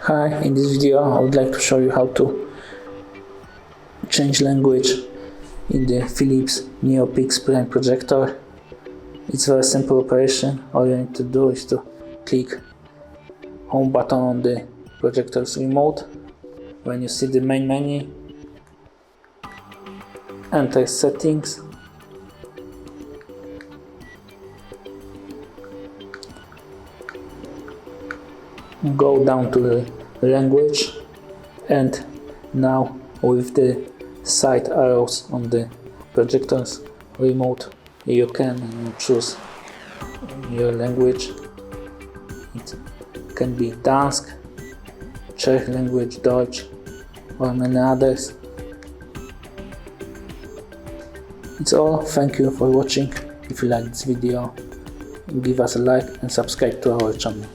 Hi, in this video I would like to show you how to change language in the Philips NeoPix projector. It's a very simple operation. All you need to do is to click home button on the projector's remote. When you see the main menu, enter settings, go down to the language, and now with the side arrows on the projector's remote you can choose your language. It can be Dansk, Czech language, Deutsch, or many others. It's all. Thank you for watching. If you like this video, give us a like and subscribe to our channel.